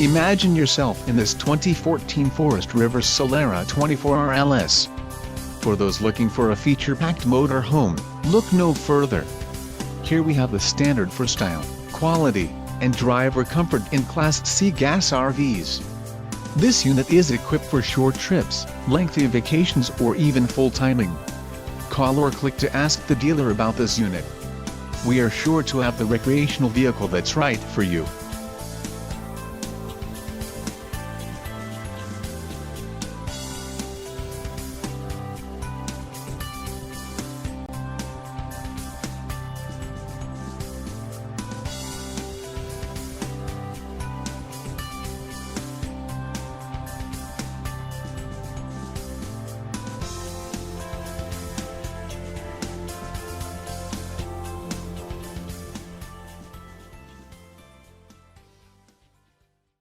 Imagine yourself in this 2014 Forest River SOLERA 24RLS. For those looking for a feature-packed motorhome, look no further. Here we have the standard for style, quality, and driver comfort in Class C gas RVs. This unit is equipped for short trips, lengthy vacations, or even full timing. Call or click to ask the dealer about this unit. We are sure to have the recreational vehicle that's right for you.